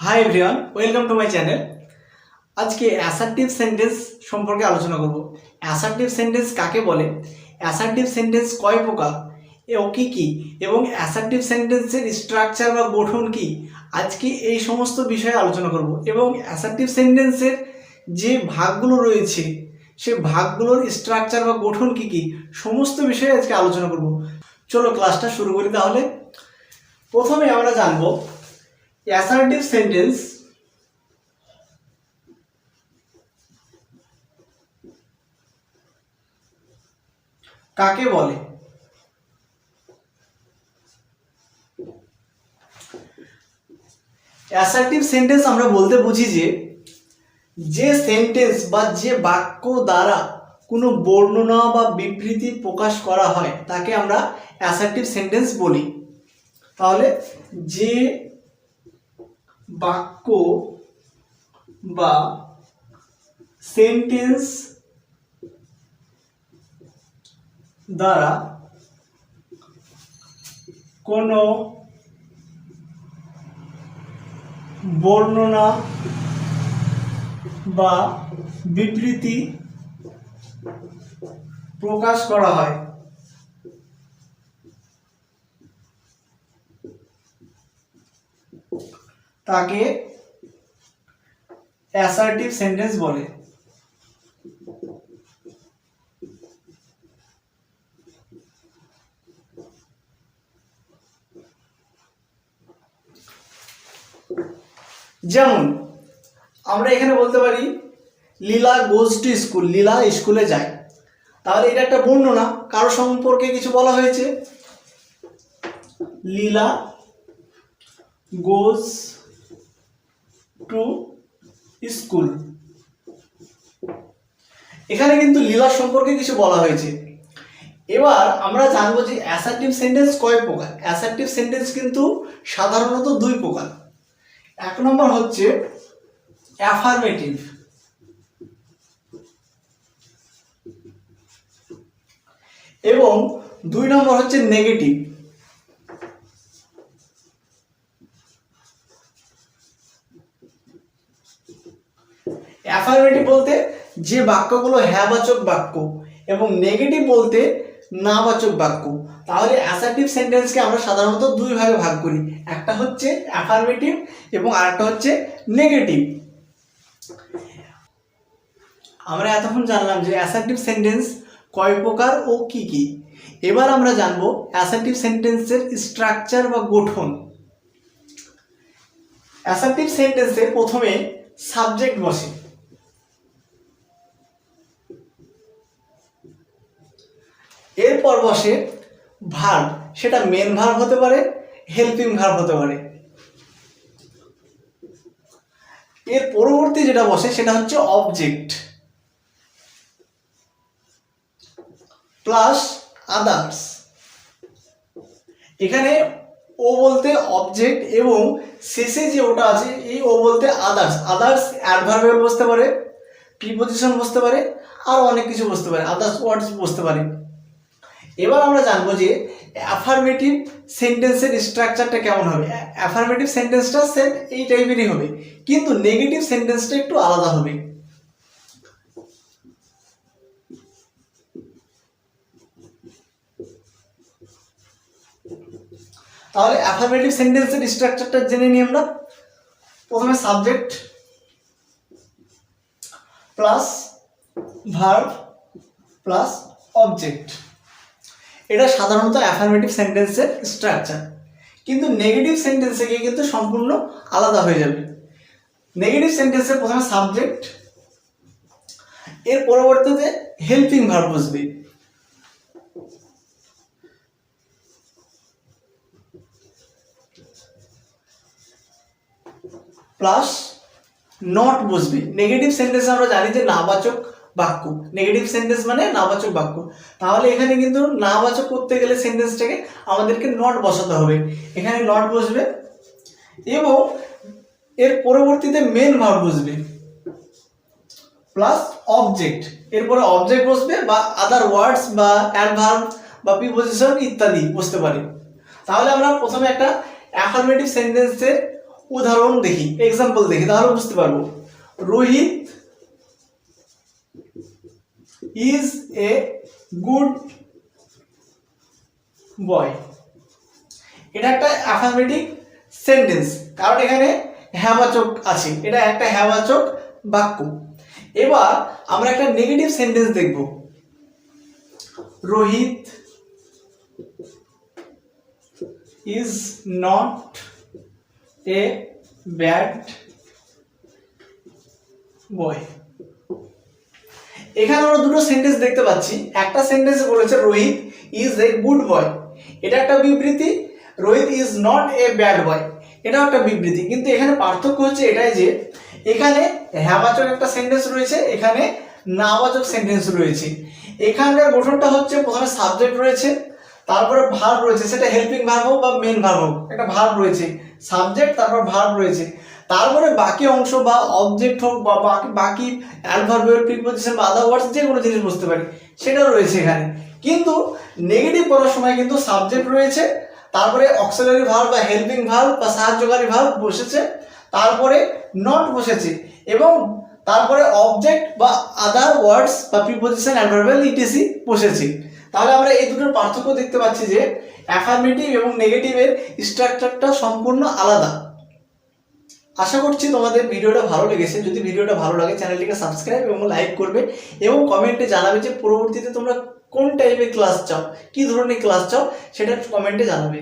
Hi everyone, welcome to my channel. আজকে assertive sentence সম্পর্কে আলোচনা করব। অ্যাসার্টিভ সেন্টেন্স কাকে বলে, অ্যাসার্টিভ সেন্টেন্স কয় প্রকার, ও কী কী, এবং অ্যাসার্টিভ সেন্টেন্সের স্ট্রাকচার বা গঠন কী, আজকে এই সমস্ত বিষয়ে আলোচনা করব। এবং অ্যাসার্টিভ সেন্টেন্সের যে ভাগগুলো রয়েছে সে ভাগগুলোর স্ট্রাকচার বা গঠন কী কী, সমস্ত বিষয়ে আজকে আলোচনা করব। চলো ক্লাসটা শুরু করি তাহলে। প্রথমে আমরা জানবো অ্যাসার্টিভ সেন্টেন্স কাকে বলে। অ্যাসার্টিভ সেন্টেন্স আমরা বলতে বুঝি যে সেন্টেন্স বা যে বাক্য দ্বারা কোনো বর্ণনা বা বিবৃতি প্রকাশ করা হয় তাকে আমরা অ্যাসার্টিভ সেন্টেন্স বলি। তাহলে যে বাক্য বা সেন্টেন্স দ্বারা কোনো বর্ণনা বা বিবৃতি প্রকাশ করা হয় তাকে অ্যাসার্টিভ সেন্টেন্স বলে। যেমন আমরা এখানে বলতে পারি লীলা গোজ টু স্কুল, লীলা স্কুলে যায়। তাহলে এটা একটা বর্ণনা, কারো সম্পর্কে কিছু বলা হয়েছে। লীলা গোজ টু স্কুল, এখানে কিন্তু লীলার সম্পর্কে কিছু বলা হয়েছে। এবার আমরা জানবো যে অ্যাসার্টিভ সেন্টেন্স কয় প্রকার। অ্যাসার্টিভ সেন্টেন্স কিন্তু সাধারণত দুই প্রকার। এক নম্বর হচ্ছে অ্যাফার্মেটিভ, এবং দুই নম্বর হচ্ছে নেগেটিভ। অ্যাফার্মেটিভ বলতে যে বাক্যগুলো হ্যাঁবাচক বাক্য, এবং নেগেটিভ বলতে নাবাচক বাক্য। তাহলে অ্যাসার্টিভ সেন্টেন্সকে আমরা সাধারণত দুই ভাগে ভাগ করি, একটা হচ্ছে অ্যাফার্মেটিভ এবং আরেকটা হচ্ছে নেগেটিভ। আমরা এতক্ষণ জানলাম যে অ্যাসার্টিভ সেন্টেন্স কয় প্রকার ও কি কি। এবার আমরা জানবো অ্যাসার্টিভ সেন্টেন্সের স্ট্রাকচার বা গঠন। অ্যাসার্টিভ সেন্টেন্সে প্রথমে সাবজেক্ট বসে, এরপর বসে ভার্ব, সেটা মেন ভার্ব হতে পারে, হেল্পিং ভার্ব হতে পারে। এর পরবর্তী যেটা বসে সেটা হচ্ছে অবজেক্ট প্লাস আদার্স। এখানে ও বলতে অবজেক্ট এবং শেষে যে ওটা আছে এই ও বলতে আদার্স। আদার্স অ্যাডভার্বিয়াল বসতে পারে, প্রিপজিশন বসতে পারে, আর অনেক কিছু বসতে পারে, আদার্স ওয়ার্ডস বসতে পারে। এবার আমরা জানবো যে অ্যাফার্মেটিভ সেন্টেন্সের স্ট্রাকচারটা কেমন হবে। অ্যাফার্মেটিভ সেন্টেন্সটা সেম এই টাইপেরই হবে, কিন্তু নেগেটিভ সেন্টেন্সটা একটু আলাদা হবে। তাহলে অ্যাফার্মেটিভ সেন্টেন্সের স্ট্রাকচারটা জেনে নিই আমরা। প্রথমে subject plus verb plus object, এটা সাধারণত অ্যাফার্মেটিভ সেন্টেন্সের স্ট্রাকচার। কিন্তু নেগেটিভ সেন্টেন্সে গিয়ে কিন্তু সম্পূর্ণ আলাদা হয়ে যাবে। নেগেটিভ সেন্টেন্সে প্রথমে সাবজেক্ট, এর পরবর্তীতে হেল্পিং ভার্ব বসবে, প্লাস নট বসবে। নেগেটিভ সেন্টেন্স আমরা জানি যে নাবাচক বাক্য, নেগেটিভ সেন্টেন্স মানে নাবাচক বাক্য। তাহলে এখানে কিন্তু নাবাচক করতে গেলে সেন্টেন্সটাকে আমাদেরকে নট বসাতে হবে, এখানে নট বসবে, এবং এর পরবর্তীতে মেন ভার্ব বসবে প্লাস অবজেক্ট। এরপরে অবজেক্ট বসবে বা আদার ওয়ার্ডস বা অ্যাডভার্ব বা প্রিপজিশন ইত্যাদি বসতে পারে। তাহলে আমরা প্রথমে একটা অ্যাফার্মেটিভ সেন্টেন্সের উদাহরণ দেখি, এক্সাম্পল দেখি, তাহলে বুঝতে পারবো। Rohit is a good boy. এটা একটা অ্যাফার্মেটিভ সেন্টেন্স, কারণ এখানে হ্যাঁবাচক আছে, এটা একটা হ্যাঁবাচক বাক্য। এবার আমরা একটা নেগেটিভ সেন্টেন্স দেখব। Rohit is not a bad boy. এখানে আমরা দুটো সেন্টেন্স দেখতে পাচ্ছি। একটা সেন্টেন্স বলেছে Rohit is a good boy, এটা একটা বিবৃতি। Rohit is not a bad boy, এটাও একটা বিবৃতি। কিন্তু এখানে পার্থক্য হচ্ছে এটাই যে এখানে হ্যাঁবাচক একটা সেন্টেন্স রয়েছে, এখানে নাবাচক সেন্টেন্স রয়েছে। এখানকার গঠনটা হচ্ছে প্রথমে সাবজেক্ট রয়েছে, তারপরে ভার্ব রয়েছে, সেটা হেল্পিং ভার্ব হোক বা মেন ভার্ব হোক, একটা ভার্ব রয়েছে, সাবজেক্ট তারপর ভার্ব রয়েছে, তারপরে বাকি অংশ বা অবজেক্ট হোক বা বাকি অ্যাডভার্ব, প্রিপোজিশন বা আদার ওয়ার্ডস যে কোনো জিনিস বুঝতে পারি সেটাও রয়েছে এখানে। কিন্তু নেগেটিভ করার সময় কিন্তু সাবজেক্ট রয়েছে, তারপরে অক্সিলারি ভার্ব বা হেল্পিং ভার্ব বা সাহায্যকারী ভার্ব বসেছে, তারপরে নট বসেছে, এবং তারপরে অবজেক্ট বা আদার ওয়ার্ডস বা প্রিপোজিশন অ্যাডভার্ব ইটিসি বসেছে। তাহলে আমরা এই দুটোর পার্থক্য দেখতে পাচ্ছি যে অ্যাফার্মেটিভ এবং নেগেটিভের স্ট্রাকচারটা সম্পূর্ণ আলাদা। আশা করছি তোমাদের ভিডিওটা ভালো লেগেছে। যদি ভিডিওটা ভালো লাগে চ্যানেলটিকে সাবস্ক্রাইব এবং লাইক করবে, এবং কমেন্টে জানাবে যে পরবর্তীতে তোমরা কোন টাইপের ক্লাস চাও, কী ধরনের ক্লাস চাও, সেটা কমেন্টে জানাবে।